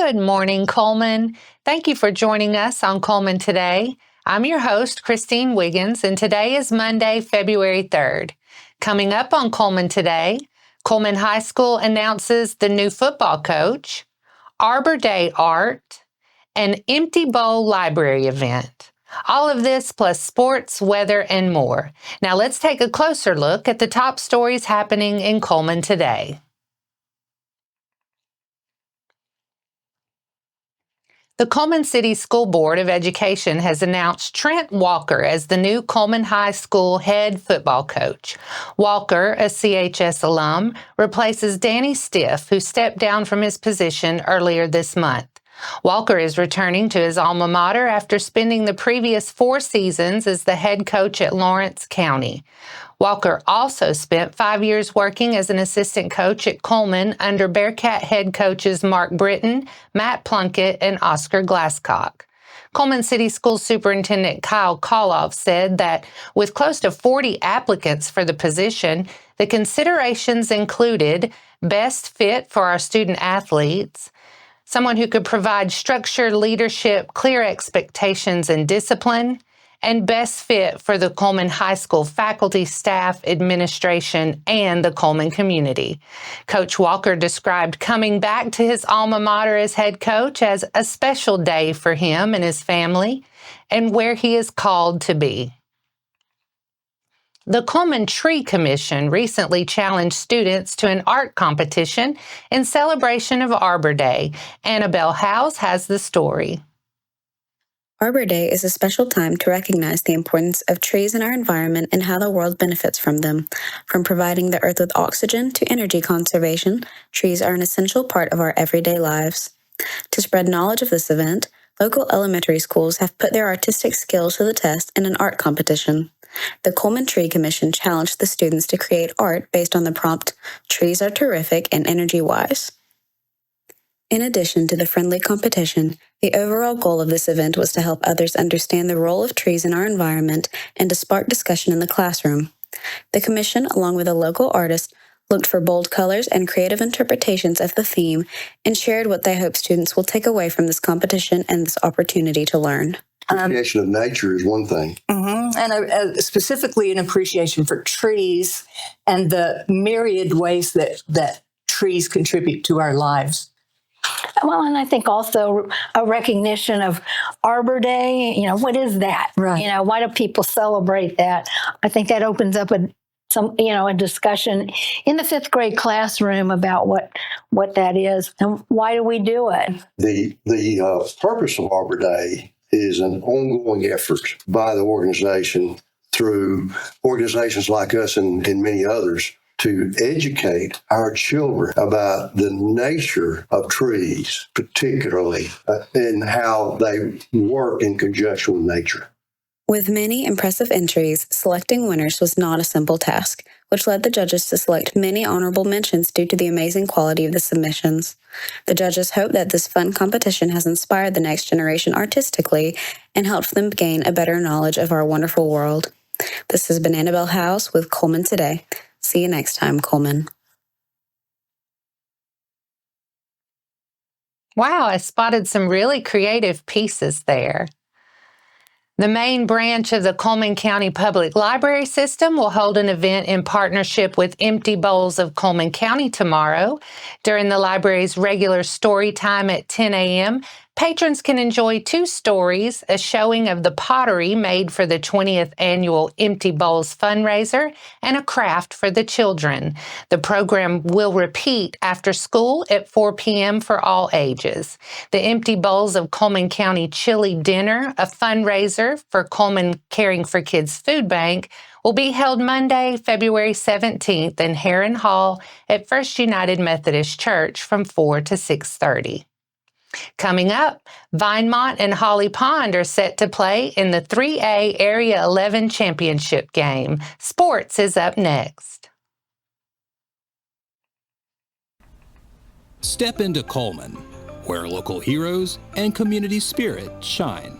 Good morning, Cullman. Thank you for joining us on Cullman Today. I'm your host, Christine Wiggins, and today is Monday, February 3rd. Coming up on Cullman Today, Cullman High School announces the new football coach, Arbor Day art, an empty bowl library event. All of this plus sports, weather, and more. Now let's take a closer look at the top stories happening in Cullman today. The Cullman City School Board of Education has announced Trent Walker as the new Cullman High School head football coach. Walker, a CHS alum, replaces Danny Stiff, who stepped down from his position earlier this month. Walker is returning to his alma mater after spending the previous 4 seasons as the head coach at Lawrence County. Walker also spent 5 years working as an assistant coach at Cullman under Bearcat head coaches Mark Britton, Matt Plunkett, and Oscar Glasscock. Cullman City School Superintendent Kyle Koloff said that with close to 40 applicants for the position, the considerations included best fit for our student athletes, someone who could provide structure, leadership, clear expectations, and discipline, and best fit for the Cullman High School faculty, staff, administration, and the Cullman community. Coach Walker described coming back to his alma mater as head coach as a special day for him and his family, and where he is called to be. The Cullman Tree Commission recently challenged students to an art competition in celebration of Arbor Day. Annabelle Howes has the story. Arbor Day is a special time to recognize the importance of trees in our environment and how the world benefits from them. From providing the earth with oxygen to energy conservation, trees are an essential part of our everyday lives. To spread knowledge of this event, local elementary schools have put their artistic skills to the test in an art competition. The Cullman Tree Commission challenged the students to create art based on the prompt, "Trees are terrific and energy-wise." In addition to the friendly competition, the overall goal of this event was to help others understand the role of trees in our environment and to spark discussion in the classroom. The commission, along with a local artist, looked for bold colors and creative interpretations of the theme and shared what they hope students will take away from this competition and this opportunity to learn. Appreciation of nature is one thing. And specifically an appreciation for trees and the myriad ways that trees contribute to our lives. Well, and I think also a recognition of Arbor Day. What is that? Right. Why do people celebrate that? I think that opens up a discussion in the 5th grade classroom about what that is and why do we do it. The purpose of Arbor Day is an ongoing effort by the organization through organizations like us and many others to educate our children about the nature of trees, particularly, and how they work in conjunction with nature. With many impressive entries, selecting winners was not a simple task, which led the judges to select many honorable mentions due to the amazing quality of the submissions. The judges hope that this fun competition has inspired the next generation artistically and helped them gain a better knowledge of our wonderful world. This has been Annabelle Howes with Cullman Today. See you next time, Cullman. Wow, I spotted some really creative pieces there. The main branch of the Cullman County Public Library System will hold an event in partnership with Empty Bowls of Cullman County tomorrow. During the library's regular story time at 10 a.m., patrons can enjoy 2 stories, a showing of the pottery made for the 20th annual Empty Bowls fundraiser, and a craft for the children. The program will repeat after school at 4 p.m. for all ages. The Empty Bowls of Cullman County Chili Dinner, a fundraiser for Cullman Caring for Kids Food Bank, will be held Monday, February 17th in Heron Hall at First United Methodist Church from 4 to 6:30. Coming up, Vinemont and Holly Pond are set to play in the 3A Area 11 Championship game. Sports is up next. Step into Cullman, where local heroes and community spirit shine.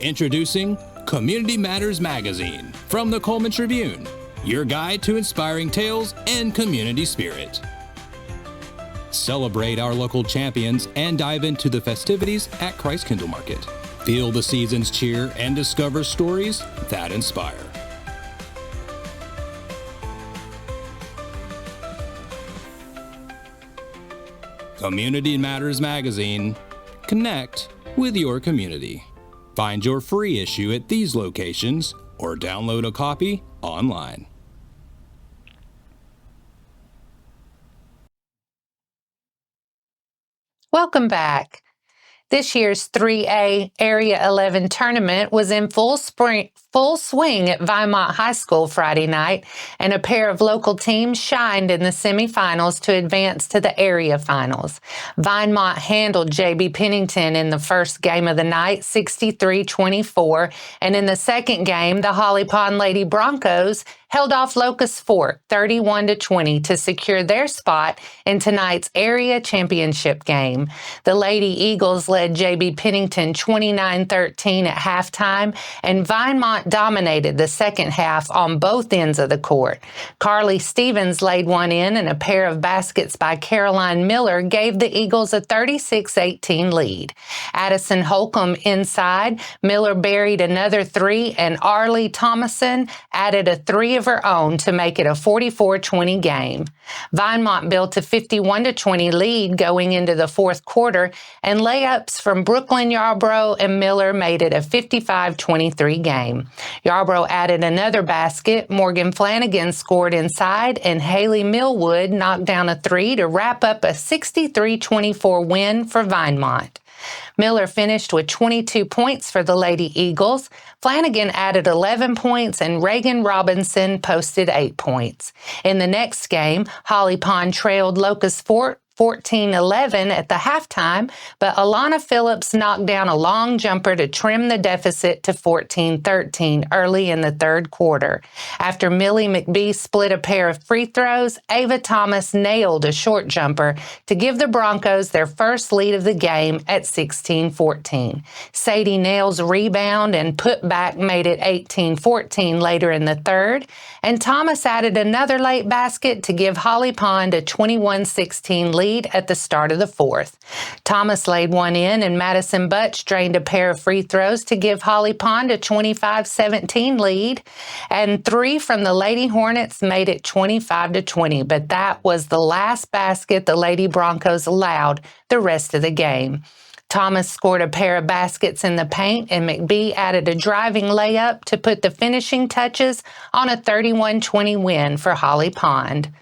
Introducing Community Matters Magazine from the Cullman Tribune, your guide to inspiring tales and community spirit. celebrate our local champions, and dive into the festivities at Christ Kindle Market. Feel the season's cheer and discover stories that inspire. Community Matters Magazine. Connect with your community. Find your free issue at these locations or download a copy online. Welcome back. This year's 3A Area 11 tournament was in full swing at Vinemont High School Friday night, and a pair of local teams shined in the semifinals to advance to the area finals. Vinemont handled J.B. Pennington in the first game of the night, 63-24, and in the second game, the Holly Pond Lady Broncos held off Locust Fork 31-20 to secure their spot in tonight's area championship game. The Lady Eagles led J.B. Pennington 29-13 at halftime, and Vinemont dominated the second half on both ends of the court. Carly Stevens laid one in, and a pair of baskets by Caroline Miller gave the Eagles a 36-18 lead. Addison Holcomb inside, Miller buried another three, and Arlie Thomason added a three of her own to make it a 44-20 game. Vinemont built a 51-20 lead going into the fourth quarter, and layups from Brooklyn Yarbrough and Miller made it a 55-23 game. Yarbrough added another basket, Morgan Flanagan scored inside, and Haley Millwood knocked down a three to wrap up a 63-24 win for Vinemont. Miller finished with 22 points for the Lady Eagles. Flanagan added 11 points, and Reagan Robinson posted 8 points. In the next game, Holly Pond trailed Locust Fork 14-11 at the halftime, but Alana Phillips knocked down a long jumper to trim the deficit to 14-13 early in the third quarter. After Millie McBee split a pair of free throws, Ava Thomas nailed a short jumper to give the Broncos their first lead of the game at 16-14. Sadie Nail's rebound and putback made it 18-14 later in the third, and Thomas added another late basket to give Holly Pond a 21-16 lead at the start of the fourth. Thomas laid one in, and Madison Butch drained a pair of free throws to give Holly Pond a 25-17 lead, and three from the Lady Hornets made it 25-20, but that was the last basket the Lady Broncos allowed the rest of the game. Thomas scored a pair of baskets in the paint, and McBee added a driving layup to put the finishing touches on a 31-20 win for Holly Pond.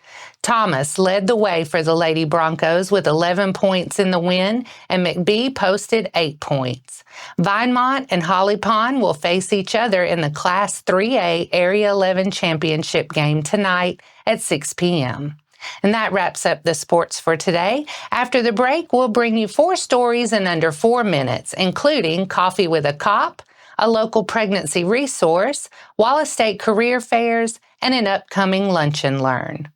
Thomas led the way for the Lady Broncos with 11 points in the win, and McBee posted 8 points. Vinemont and Holly Pond will face each other in the Class 3A Area 11 Championship game tonight at 6 p.m. And that wraps up the sports for today. After the break, we'll bring you 4 stories in under 4 minutes, including Coffee with a Cop, a local pregnancy resource, Wallace State career fairs, and an upcoming Lunch and Learn.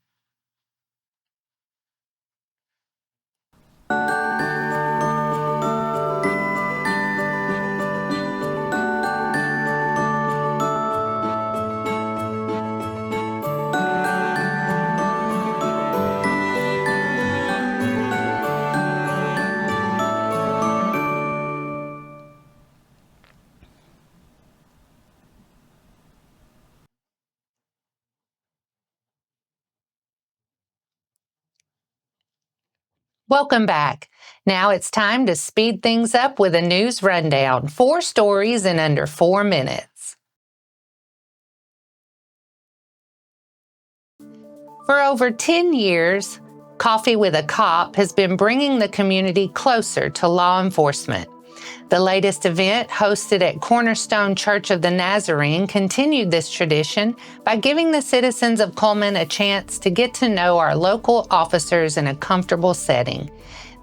Welcome back. Now it's time to speed things up with a news rundown. 4 stories in under 4 minutes. For over 10 years, Coffee with a Cop has been bringing the community closer to law enforcement. The latest event, hosted at Cornerstone Church of the Nazarene, continued this tradition by giving the citizens of Cullman a chance to get to know our local officers in a comfortable setting.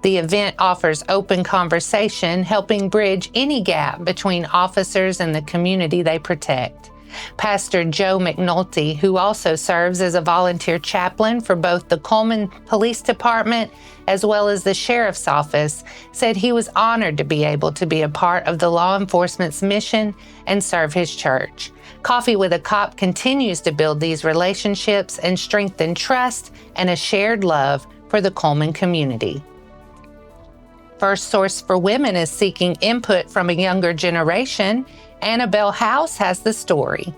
The event offers open conversation, helping bridge any gap between officers and the community they protect. Pastor Joe McNulty, who also serves as a volunteer chaplain for both the Cullman Police Department as well as the Sheriff's Office, said he was honored to be able to be a part of the law enforcement's mission and serve his church. Coffee with a Cop continues to build these relationships and strengthen trust and a shared love for the Cullman community. First Source for Women is seeking input from a younger generation. Annabelle House has the story.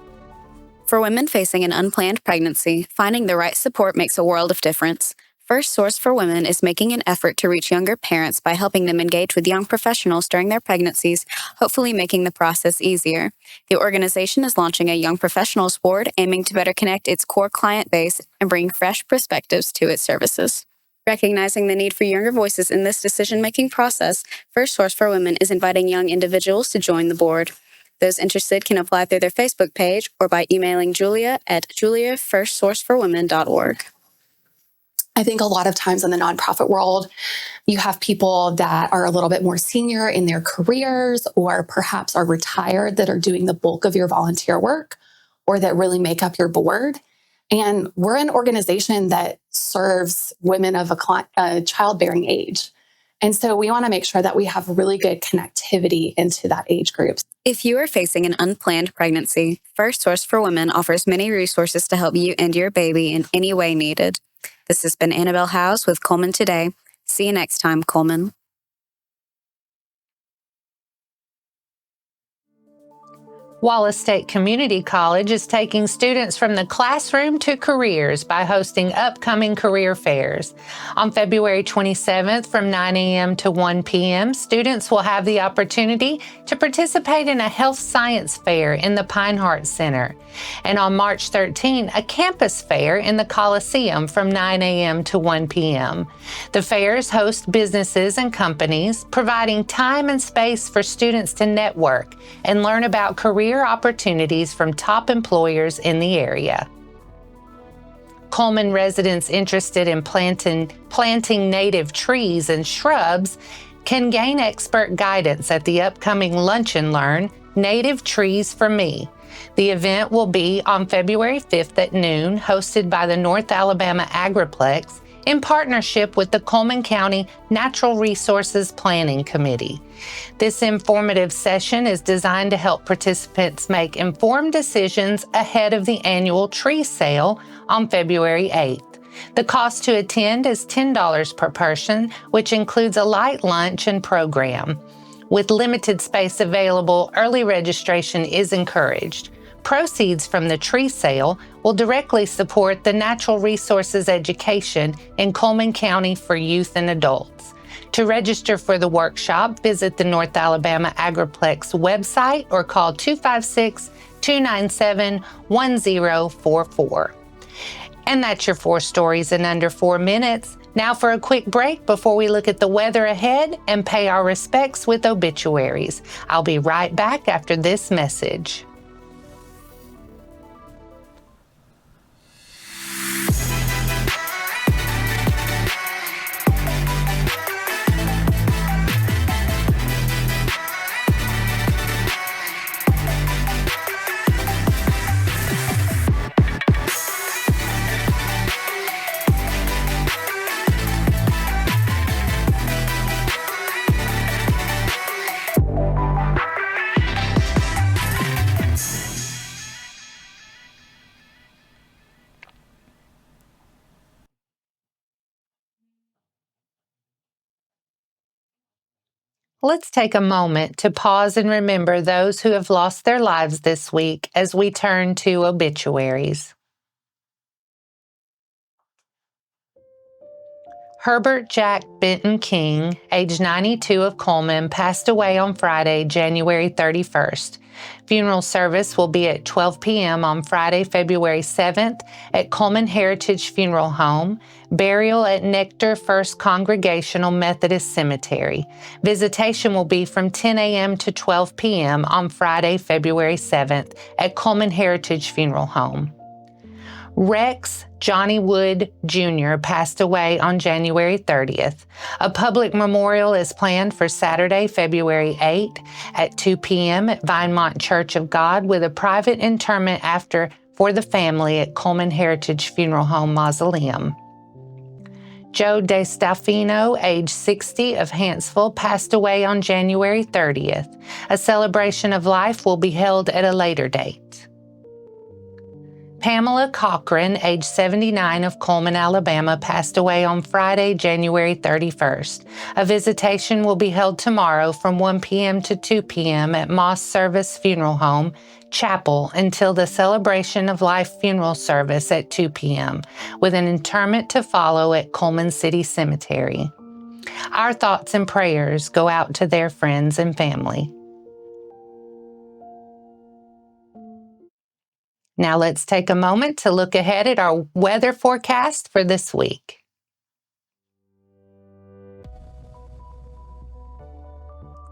For women facing an unplanned pregnancy, finding the right support makes a world of difference. First Source for Women is making an effort to reach younger parents by helping them engage with young professionals during their pregnancies, hopefully making the process easier. The organization is launching a Young Professionals Board aiming to better connect its core client base and bring fresh perspectives to its services. Recognizing the need for younger voices in this decision-making process, First Source for Women is inviting young individuals to join the board. Those interested can apply through their Facebook page or by emailing Julia at juliafirstsourceforwomen.org. I think a lot of times in the nonprofit world, you have people that are a little bit more senior in their careers or perhaps are retired that are doing the bulk of your volunteer work or that really make up your board. And we're an organization that serves women of a childbearing age. And so we want to make sure that we have really good connectivity into that age group. If you are facing an unplanned pregnancy, First Source for Women offers many resources to help you and your baby in any way needed. This has been Annabelle House with Cullman Today. See you next time, Cullman. Wallace State Community College is taking students from the classroom to careers by hosting upcoming career fairs. On February 27th from 9 a.m. to 1 p.m., students will have the opportunity to participate in a health science fair in the Pinehart Center. And on March 13, a campus fair in the Coliseum from 9 a.m. to 1 p.m. The fairs host businesses and companies, providing time and space for students to network and learn about career opportunities from top employers in the area. Cullman residents interested in planting native trees and shrubs can gain expert guidance at the upcoming Lunch and Learn, Native Trees for Me. The event will be on February 5th at noon, hosted by the North Alabama Agriplex in partnership with the Cullman County Natural Resources Planning Committee. This informative session is designed to help participants make informed decisions ahead of the annual tree sale on February 8th. The cost to attend is $10 per person, which includes a light lunch and program. With limited space available, early registration is encouraged. Proceeds from the tree sale will directly support the natural resources education in Cullman County for youth and adults. To register for the workshop, visit the North Alabama Agriplex website or call 256-297-1044. And that's your 4 stories in under 4 minutes. Now for a quick break before we look at the weather ahead and pay our respects with obituaries. I'll be right back after this message. Let's take a moment to pause and remember those who have lost their lives this week as we turn to obituaries. Herbert Jack Benton King, age 92 of Cullman, passed away on Friday, January 31st. Funeral service will be at 12 p.m. on Friday, February 7th at Cullman Heritage Funeral Home, burial at Nectar First Congregational Methodist Cemetery. Visitation will be from 10 a.m. to 12 p.m. on Friday, February 7th at Cullman Heritage Funeral Home. Rex Johnny Wood Jr. passed away on January 30th. A public memorial is planned for Saturday, February 8 at 2 p.m. at Vinemont Church of God with a private interment for the family at Cullman Heritage Funeral Home Mausoleum. Joe DeStefano, age 60 of Hanceville, passed away on January 30th. A celebration of life will be held at a later date. Pamela Cochran, age 79, of Cullman, Alabama, passed away on Friday, January 31st. A visitation will be held tomorrow from 1 p.m. to 2 p.m. at Moss Service Funeral Home, Chapel, until the Celebration of Life funeral service at 2 p.m., with an interment to follow at Cullman City Cemetery. Our thoughts and prayers go out to their friends and family. Now let's take a moment to look ahead at our weather forecast for this week.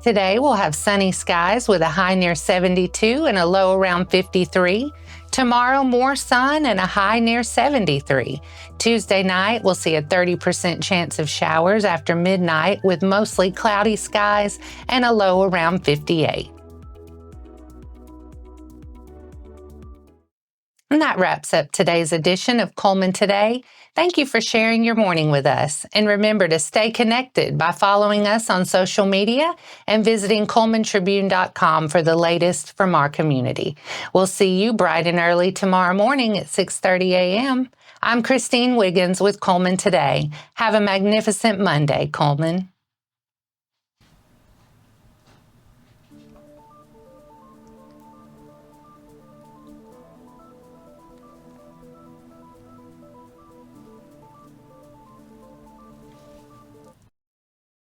Today we'll have sunny skies with a high near 72 and a low around 53. Tomorrow, more sun and a high near 73. Tuesday night, we'll see a 30% chance of showers after midnight with mostly cloudy skies and a low around 58. And that wraps up today's edition of Cullman Today. Thank you for sharing your morning with us. And remember to stay connected by following us on social media and visiting CullmanTribune.com for the latest from our community. We'll see you bright and early tomorrow morning at 6:30 a.m. I'm Christine Wiggins with Cullman Today. Have a magnificent Monday, Cullman.